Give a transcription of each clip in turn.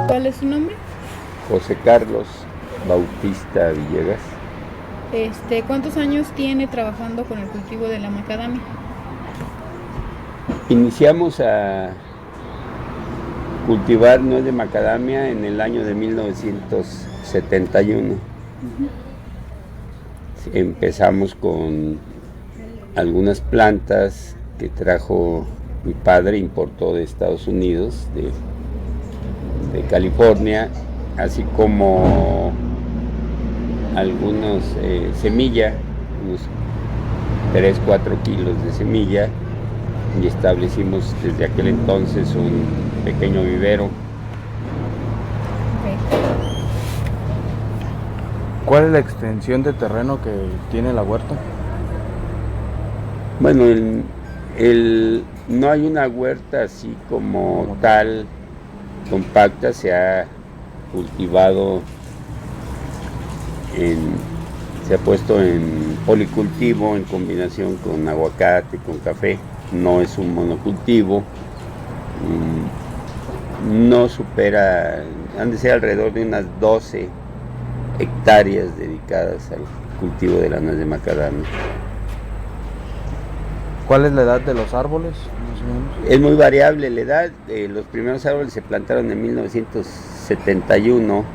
¿Cuál es su nombre? José Carlos Bautista Villegas. ¿Cuántos años tiene trabajando con el cultivo de la macadamia? Iniciamos a cultivar nuez de macadamia en el año de 1971. Empezamos con algunas plantas que trajo mi padre, importó de Estados Unidos, de California, así como algunos semilla, unos 3-4 kilos de semilla, y establecimos desde aquel entonces un pequeño vivero. Okay. ¿Cuál es la extensión de terreno que tiene la huerta? Bueno, no hay una huerta así como tal compacta, se ha cultivado, se ha puesto en policultivo en combinación con aguacate, con café. No es un monocultivo, no supera, han de ser alrededor de unas 12 hectáreas dedicadas al cultivo de la nuez de macadamia. ¿Cuál es la edad de los árboles, más o menos? Es muy variable la edad. Los primeros árboles se plantaron en 1971.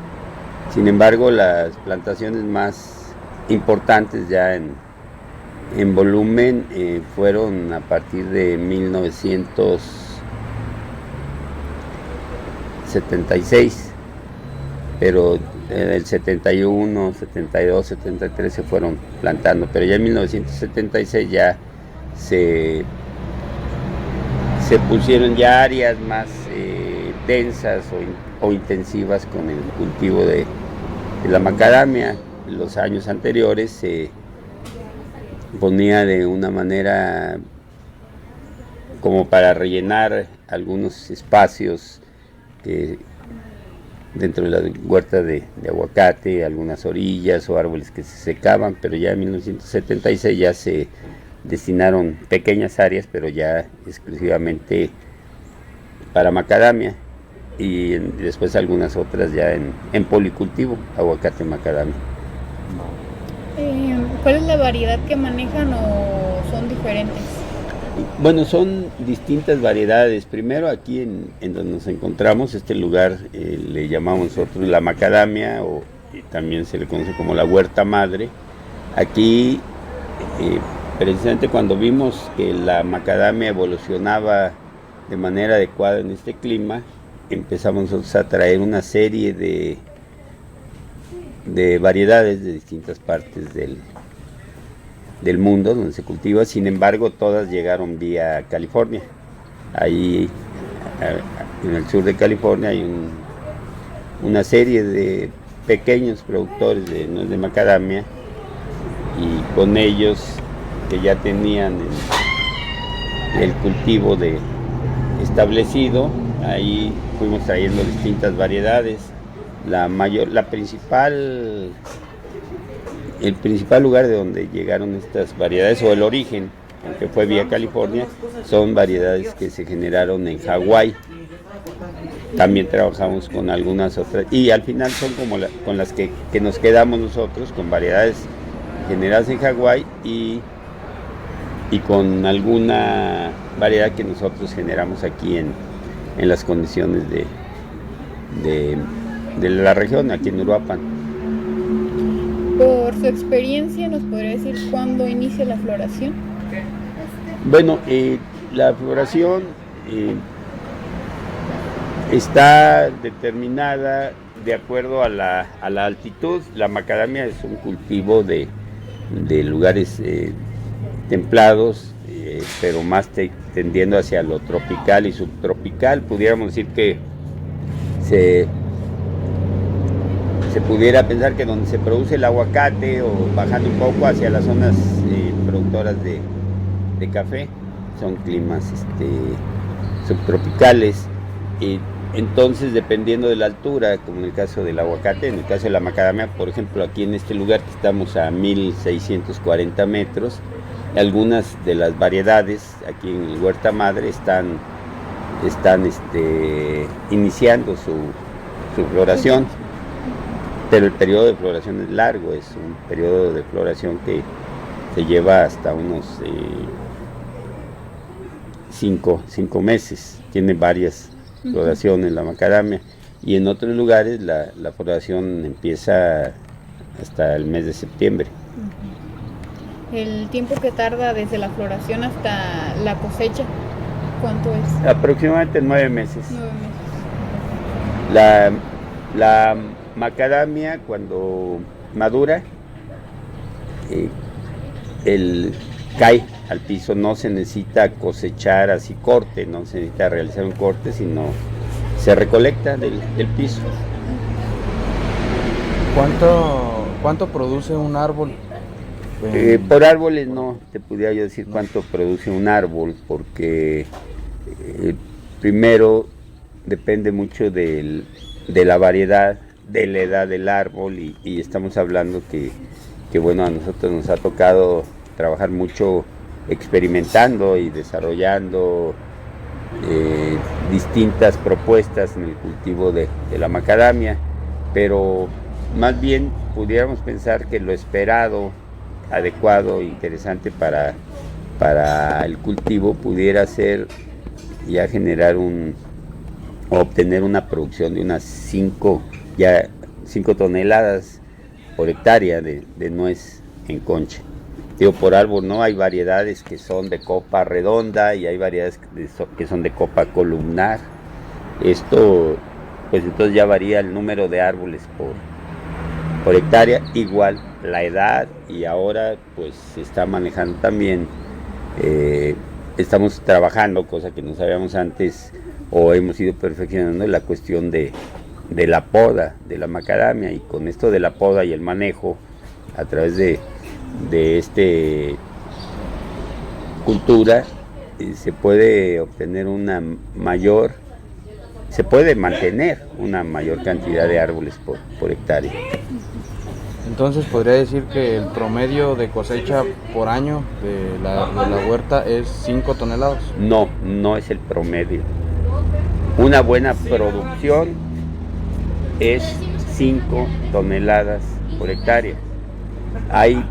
Sin embargo, las plantaciones más importantes ya en volumen fueron a partir de 1976. Pero el 71, 72, 73 se fueron plantando. Pero ya en 1976 ya se pusieron ya áreas más densas o intensivas con el cultivo de la macadamia. Los años anteriores se ponía de una manera como para rellenar algunos espacios dentro de la huerta de aguacate, algunas orillas o árboles que se secaban, pero ya en 1976 ya se destinaron pequeñas áreas, pero ya exclusivamente para macadamia, y después algunas otras ya en policultivo, aguacate macadamia. ¿Cuál es la variedad que manejan o son diferentes? Bueno, son distintas variedades. Primero aquí en donde nos encontramos, este lugar le llamamos nosotros la macadamia, o también se le conoce como la huerta madre. Aquí precisamente cuando vimos que la macadamia evolucionaba de manera adecuada en este clima, empezamos nosotros a traer una serie de variedades de distintas partes del mundo donde se cultiva. Sin embargo, todas llegaron vía California. Ahí en el sur de California hay una serie de pequeños productores de nuez de macadamia, y con ellos que ya tenían el cultivo establecido, ahí fuimos trayendo distintas variedades. El principal lugar de donde llegaron estas variedades, o el origen, aunque fue vía California, son variedades que se generaron en Hawái. También trabajamos con algunas otras, y al final son como con las que nos quedamos nosotros, con variedades generadas en Hawái y con alguna variedad que nosotros generamos aquí en las condiciones de la región, aquí en Uruapan. Por su experiencia, ¿nos podría decir cuándo inicia la floración? Bueno, la floración está determinada de acuerdo a la altitud. La macadamia es un cultivo de lugares templados, pero más tendiendo hacia lo tropical y subtropical. Pudiéramos decir que se pudiera pensar que donde se produce el aguacate, o bajando un poco hacia las zonas productoras de café, son climas subtropicales. Y entonces, dependiendo de la altura, como en el caso del aguacate, en el caso de la macadamia, por ejemplo, aquí en este lugar que estamos a 1640 metros, algunas de las variedades aquí en Huerta Madre están iniciando su floración, pero el periodo de floración es largo, es un periodo de floración que se lleva hasta unos 5 meses, tiene varias floraciones la macadamia, y en otros lugares la floración empieza hasta el mes de septiembre. El tiempo que tarda desde la floración hasta la cosecha, ¿cuánto es? Aproximadamente 9 meses. 9 meses. La macadamia, cuando madura, cae al piso, no se necesita cosechar así corte, no se necesita realizar un corte, sino se recolecta del piso. ¿Cuánto produce un árbol? Por árboles no te pudiera yo decir cuánto produce un árbol, porque primero depende mucho de la variedad, de la edad del árbol, y estamos hablando que bueno, a nosotros nos ha tocado trabajar mucho experimentando y desarrollando distintas propuestas en el cultivo de la macadamia, pero más bien pudiéramos pensar que lo esperado, adecuado, interesante para el cultivo pudiera ser ya generar o obtener una producción de unas 5 toneladas por hectárea de nuez en concha. Digo, por árbol no, hay variedades que son de copa redonda y hay variedades que son de copa columnar. Esto, pues entonces ya varía el número de árboles por hectárea, igual la edad, y ahora pues se está manejando también, estamos trabajando, cosa que no sabíamos antes o hemos ido perfeccionando, la cuestión de la poda de la macadamia, y con esto de la poda y el manejo a través de cultura se puede obtener se puede mantener una mayor cantidad de árboles por hectárea. Entonces podría decir que el promedio de cosecha por año de la huerta es 5 toneladas. No es el promedio. Una buena producción es 5 toneladas por hectárea. Hay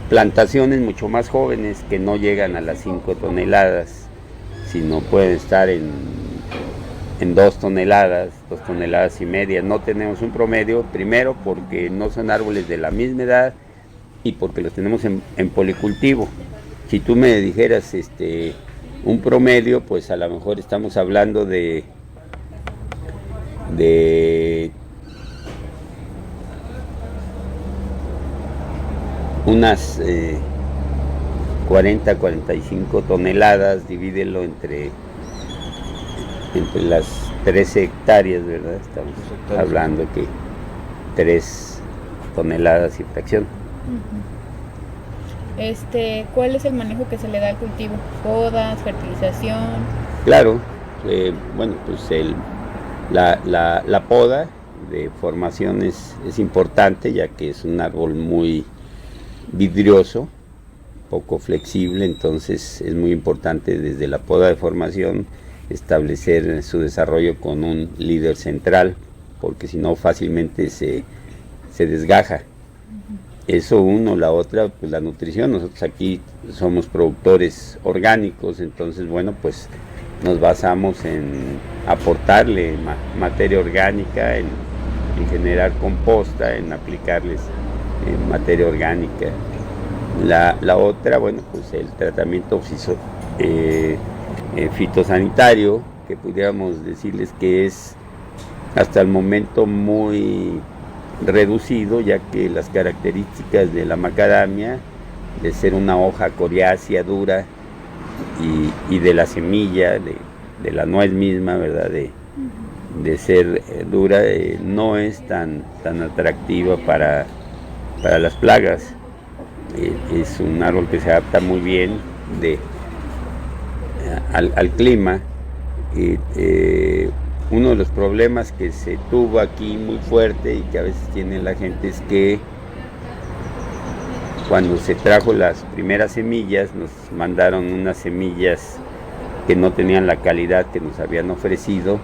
plantaciones mucho más jóvenes que no llegan a las 5 toneladas, sino pueden estar en 2 toneladas, 2 toneladas y media. No tenemos un promedio, primero porque no son árboles de la misma edad y porque los tenemos en policultivo. Si tú me dijeras un promedio, pues a lo mejor estamos hablando de unas 40-45 toneladas, divídelo entre las 13 hectáreas, ¿verdad? Estamos hablando que 3 toneladas y fracción. ¿Cuál es el manejo que se le da al cultivo? ¿Podas, fertilización? Claro, bueno, pues la poda de formación es importante, ya que es un árbol muy vidrioso, poco flexible, entonces es muy importante desde la poda de formación establecer su desarrollo con un líder central, porque si no fácilmente se desgaja. Eso uno, la otra, pues la nutrición. Nosotros aquí somos productores orgánicos, entonces bueno, pues nos basamos en aportarle materia orgánica, en generar composta, en aplicarles materia orgánica. La otra, bueno, pues el tratamiento fitosanitario, que pudiéramos decirles que es hasta el momento muy reducido, ya que las características de la macadamia, de ser una hoja coriácea dura, y de la semilla, de la nuez misma, ¿verdad? De ser dura, no es tan atractiva para las plagas. Es un árbol que se adapta muy bien al clima. Uno de los problemas que se tuvo aquí muy fuerte y que a veces tiene la gente es que Cuando se trajo las primeras semillas, nos mandaron unas semillas que no tenían la calidad que nos habían ofrecido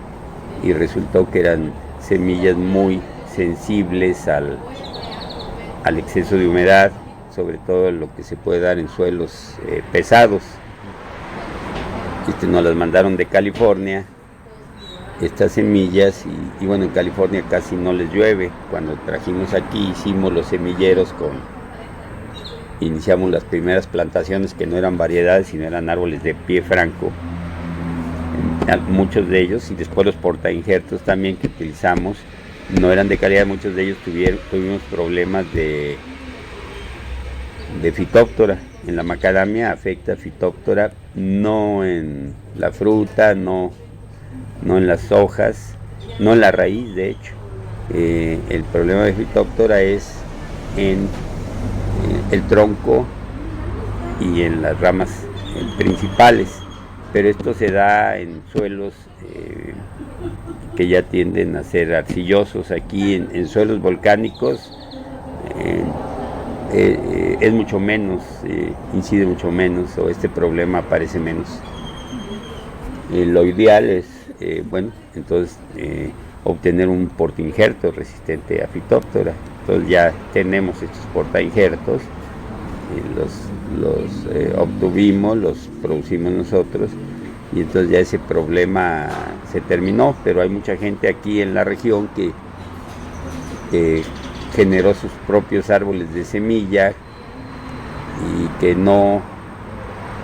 y resultó que eran semillas muy sensibles al exceso de humedad, sobre todo lo que se puede dar en suelos pesados. Nos las mandaron de California, estas semillas, y bueno, en California casi no les llueve. Cuando trajimos aquí, hicimos los semilleros iniciamos las primeras plantaciones que no eran variedades, sino eran árboles de pie franco, muchos de ellos, y después los portainjertos también que utilizamos, no eran de calidad, muchos de ellos tuvimos problemas de fitóptora. En la macadamia afecta fitóptora, no en la fruta, no en las hojas, no en la raíz, de hecho. El problema de fitóptora es en el tronco y en las ramas principales, pero esto se da en suelos que ya tienden a ser arcillosos. Aquí en suelos volcánicos es mucho menos, incide mucho menos, o este problema aparece menos. Lo ideal es, bueno, entonces obtener un portainjerto resistente a fitóptora. Entonces ya tenemos estos portainjertos, los obtuvimos, los producimos nosotros, y entonces ya ese problema se terminó. Pero hay mucha gente aquí en la región que generó sus propios árboles de semilla y que no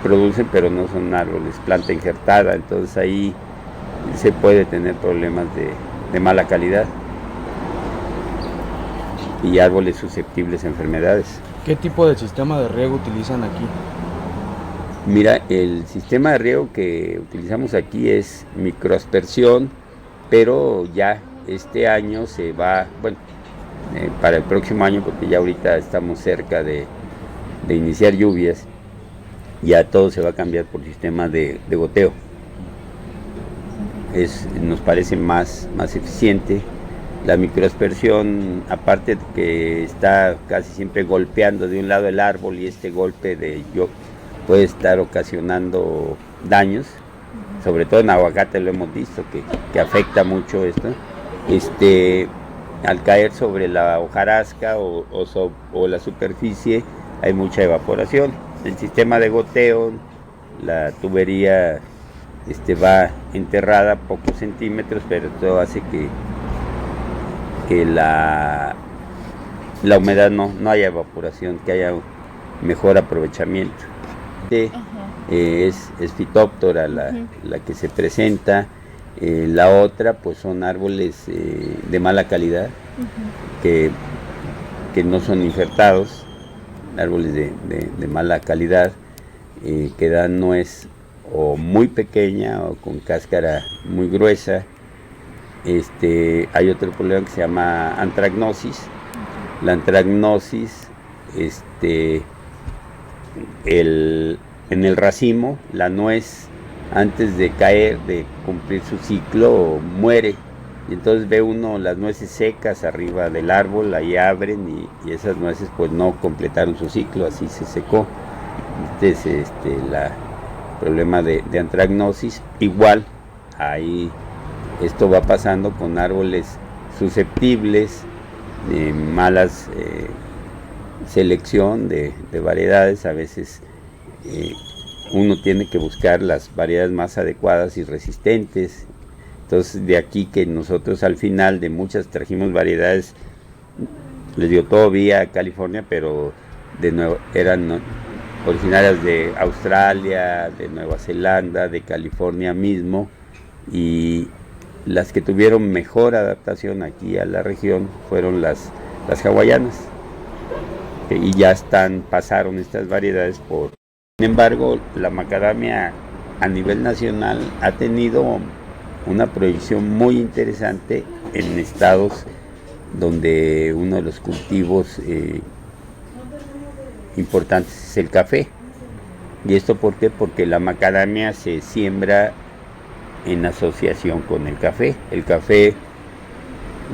producen, pero no son árboles, planta injertada. Entonces ahí se puede tener problemas de mala calidad y árboles susceptibles a enfermedades. ¿Qué tipo de sistema de riego utilizan aquí? Mira, el sistema de riego que utilizamos aquí es microaspersión, pero ya este año se va, bueno, para el próximo año, porque ya ahorita estamos cerca de iniciar lluvias, ya todo se va a cambiar por sistema de goteo. Nos parece más eficiente. La microaspersión, aparte de que está casi siempre golpeando de un lado el árbol, y este golpe puede estar ocasionando daños, sobre todo en aguacate lo hemos visto que afecta mucho esto, al caer sobre la hojarasca o la superficie hay mucha evaporación. El sistema de goteo, la tubería va enterrada a pocos centímetros, pero esto hace que la humedad no haya evaporación, que haya mejor aprovechamiento. Es fitóptora la que se presenta. La otra pues son árboles de mala calidad, que no son injertados, árboles de mala calidad, que dan nuez o muy pequeña o con cáscara muy gruesa. Hay otro problema que se llama antragnosis. La antragnosis, en el racimo, la nuez, antes de caer, de cumplir su ciclo, muere. Y entonces ve uno las nueces secas arriba del árbol, ahí abren, y esas nueces pues no completaron su ciclo, así se secó. Este es el problema de antragnosis. Igual, ahí esto va pasando con árboles susceptibles, de malas selección de variedades. A veces uno tiene que buscar las variedades más adecuadas y resistentes. Entonces de aquí que nosotros al final de muchas trajimos variedades, les digo, todo vía California, pero de nuevo eran originarias de Australia, de Nueva Zelanda, de California mismo, y las que tuvieron mejor adaptación aquí a la región fueron las hawaianas, y ya pasaron estas variedades por... Sin embargo, la macadamia a nivel nacional ha tenido una proyección muy interesante en estados donde uno de los cultivos importantes es el café. ¿Y esto por qué? Porque la macadamia se siembra en asociación con el café. El café,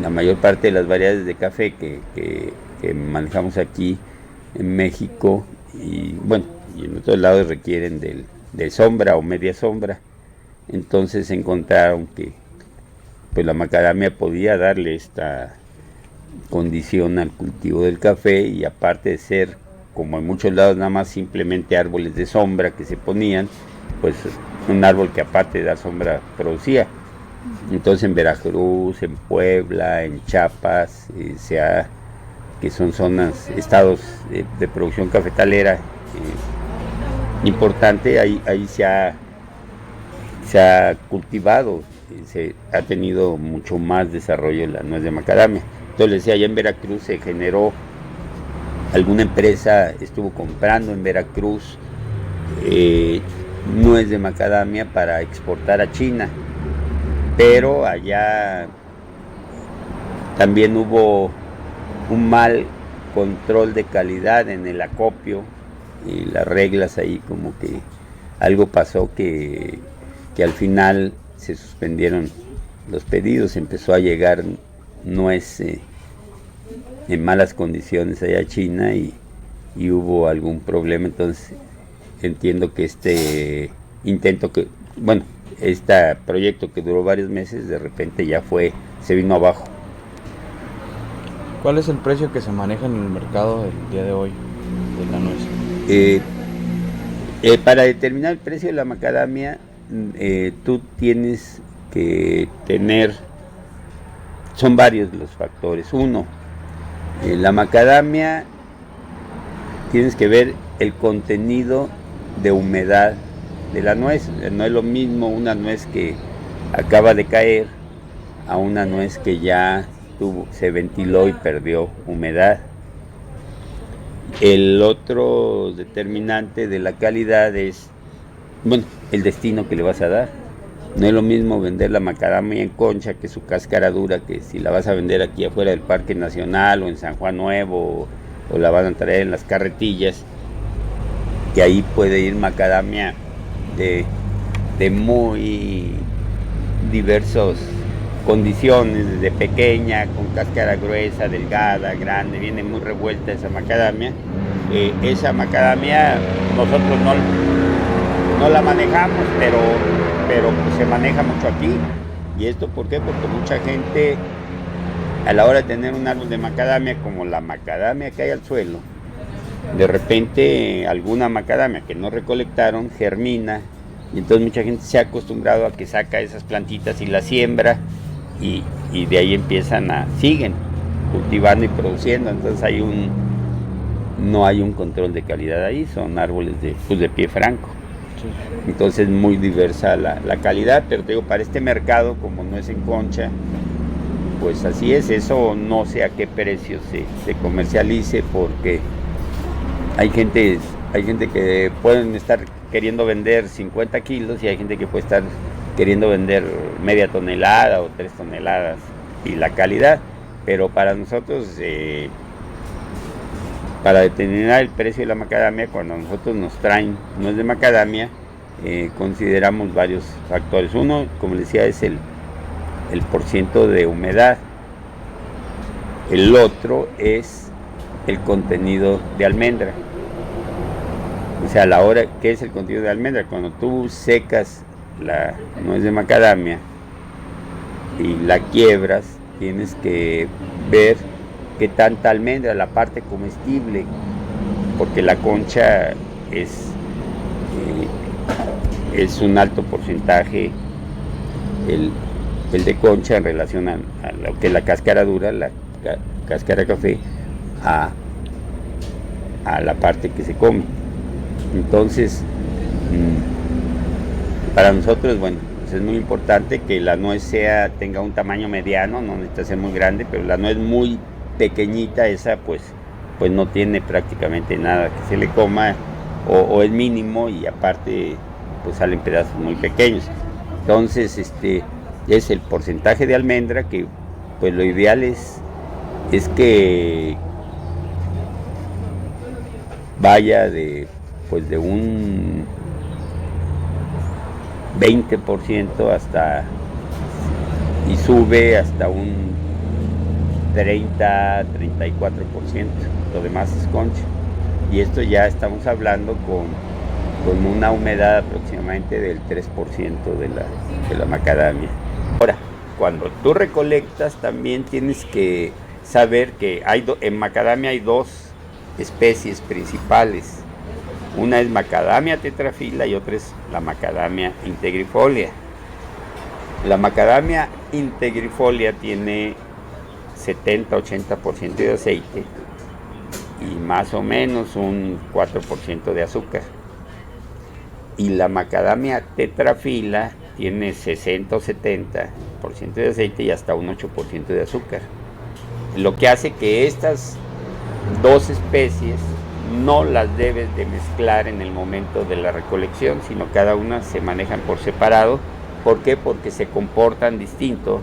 la mayor parte de las variedades de café que manejamos aquí en México, y bueno, y en otros lados requieren de sombra o media sombra. Entonces encontraron que pues la macadamia podía darle esta condición al cultivo del café, y aparte de ser, como en muchos lados, nada más simplemente árboles de sombra que se ponían, pues un árbol que aparte de dar sombra producía. Entonces en Veracruz, en Puebla, en Chiapas, que son zonas, estados de producción cafetalera importante, ahí se ha cultivado, se ha tenido mucho más desarrollo la nuez de macadamia. Entonces les decía, allá en Veracruz se generó, alguna empresa estuvo comprando en Veracruz nuez de macadamia para exportar a China, pero allá también hubo un mal control de calidad en el acopio y las reglas, ahí como que algo pasó que al final se suspendieron los pedidos, empezó a llegar nuez en malas condiciones allá a China, y hubo algún problema. Entonces entiendo que este proyecto que duró varios meses, de repente se vino abajo. ¿Cuál es el precio que se maneja en el mercado el día de hoy de la nuez? Para determinar el precio de la macadamia, tú tienes que tener, son varios los factores. Uno, la macadamia, tienes que ver el contenido de humedad de la nuez. No es lo mismo una nuez que acaba de caer a una nuez que ya se ventiló y perdió humedad. El otro determinante de la calidad es, el destino que le vas a dar. No es lo mismo vender la macadamia en concha, que su cáscara dura, que si la vas a vender aquí afuera del Parque Nacional o en San Juan Nuevo, o la van a traer en las carretillas, que ahí puede ir macadamia de muy diversas condiciones, desde pequeña, con cáscara gruesa, delgada, grande, viene muy revuelta esa macadamia. Esa macadamia nosotros no la manejamos, pero pues se maneja mucho aquí. ¿Y esto por qué? Porque mucha gente, a la hora de tener un árbol de macadamia, como la macadamia que hay al suelo, de repente alguna macadamia que no recolectaron germina, y entonces mucha gente se ha acostumbrado a que saca esas plantitas y las siembra, y de ahí siguen cultivando y produciendo. Entonces no hay un control de calidad ahí, son árboles de pie franco. Entonces muy diversa la calidad, pero te digo, para este mercado, como no es en concha, pues así es. Eso no sé a qué precio se comercialice, porque hay gente que pueden estar queriendo vender 50 kilos, y hay gente que puede estar queriendo vender media tonelada o 3 toneladas, y la calidad. Pero para nosotros, para determinar el precio de la macadamia, cuando nosotros nos traen nuez de macadamia, consideramos varios factores. Uno, como les decía, es el porciento de humedad. El otro es el contenido de almendra. O sea, ¿qué es el contenido de almendra? Cuando tú secas la nuez de macadamia y la quiebras, tienes que ver qué tanta almendra, la parte comestible, porque la concha es un alto porcentaje, el de concha, en relación a lo que es la cáscara dura, la cáscara café, a la parte que se come. Entonces, para nosotros, pues es muy importante que la nuez tenga un tamaño mediano, no necesita ser muy grande, pero la nuez muy pequeñita, esa pues no tiene prácticamente nada que se le coma, o es mínimo, y aparte pues salen pedazos muy pequeños. Entonces es el porcentaje de almendra, que pues lo ideal es que vaya de un 20% y sube hasta un 30-34%. Lo demás es concha. y esto ya estamos hablando con una humedad aproximadamente del 3% de la macadamia. Ahora, cuando tú recolectas también tienes que saber que en macadamia hay dos especies principales. Una es macadamia tetrafila y otra es la macadamia integrifolia. La macadamia integrifolia tiene 70-80% de aceite y más o menos un 4% de azúcar. Y la macadamia tetrafila tiene 60 o 70% de aceite y hasta un 8% de azúcar. Lo que hace que estas dos especies no las debes de mezclar en el momento de la recolección, sino cada una se manejan por separado. ¿Por qué? Porque se comportan distinto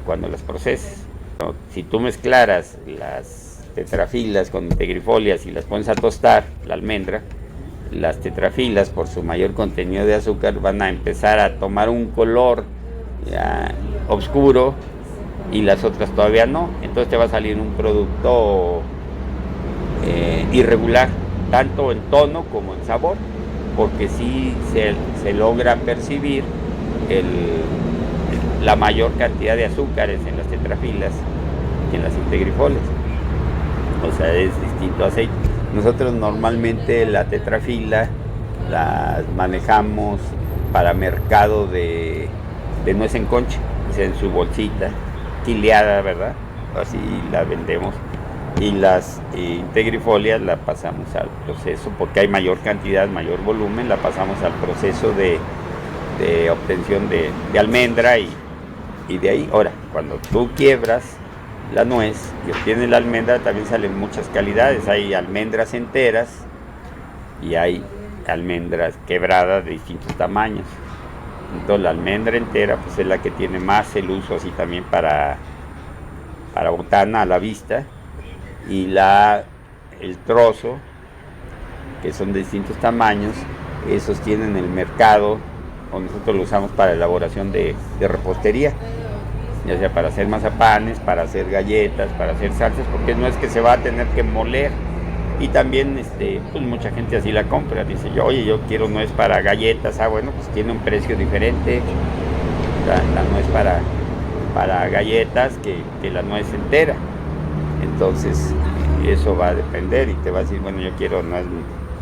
cuando las proceses. Si tú mezclaras las tetrafilas con integrifolias y las pones a tostar, la almendra, las tetrafilas por su mayor contenido de azúcar van a empezar a tomar un color ya oscuro y las otras todavía no. Entonces te va a salir un producto irregular, tanto en tono como en sabor, porque sí se logra percibir la mayor cantidad de azúcares en las tetrafilas que en las integrifolias. O sea, es distinto aceite. Nosotros normalmente la tetrafila la manejamos para mercado de nuez en concha, o sea, en su bolsita, quileada, ¿verdad? Así la vendemos. Y las integrifolias la pasamos al proceso, porque hay mayor cantidad, mayor volumen, la pasamos al proceso de obtención de almendra y de ahí. Ahora, cuando tú quiebras la nuez y obtienes la almendra, también salen muchas calidades. Hay almendras enteras y hay almendras quebradas de distintos tamaños. Entonces la almendra entera pues es la que tiene más el uso así también para botana a la vista, y el trozo, que son de distintos tamaños, esos tienen el mercado, o nosotros lo usamos para elaboración de repostería, ya sea para hacer mazapanes, para hacer galletas, para hacer salsas, porque no es que se va a tener que moler. Y también pues mucha gente así la compra, dice oye, yo quiero nuez para galletas, bueno, pues tiene un precio diferente la nuez para galletas que la nuez entera. Entonces eso va a depender y te va a decir, bueno, yo quiero nuez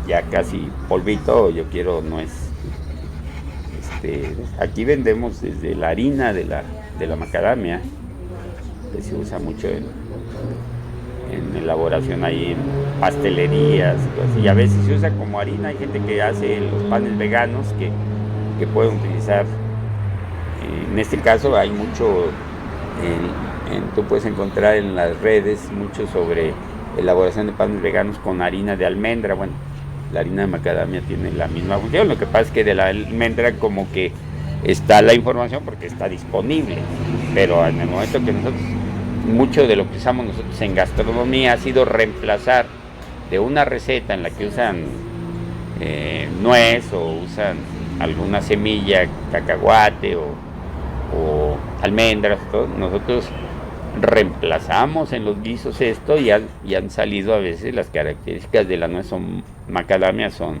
ya casi polvito, o yo quiero nuez. Aquí vendemos desde la harina de la macadamia, que se usa mucho en elaboración ahí en pastelerías y a veces se usa como harina. Hay gente que hace los panes veganos que pueden utilizar. En este caso hay mucho, tú puedes encontrar en las redes mucho sobre elaboración de panes veganos con harina de almendra. Bueno, la harina de macadamia tiene la misma función, lo que pasa es que de la almendra como que está la información porque está disponible, pero en el momento que nosotros, mucho de lo que usamos nosotros en gastronomía ha sido reemplazar de una receta en la que usan nuez o usan alguna semilla, cacahuate o almendras, todo. Nosotros reemplazamos en los guisos esto y han salido a veces las características de la nuez macadamia, son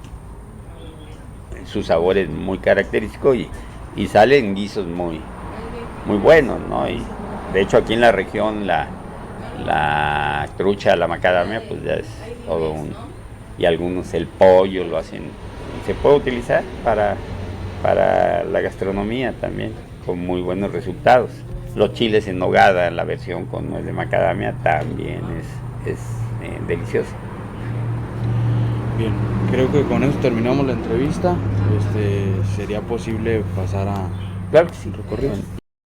su sabor es muy característico y salen guisos muy, muy buenos, ¿no? Y de hecho aquí en la región la trucha, la macadamia, pues ya es todo y algunos el pollo lo hacen, se puede utilizar para la gastronomía también, con muy buenos resultados. Los chiles en nogada, la versión con nuez de macadamia, también es deliciosa. Bien, creo que con eso terminamos la entrevista. Sería posible pasar a Claro que sí. recorrido.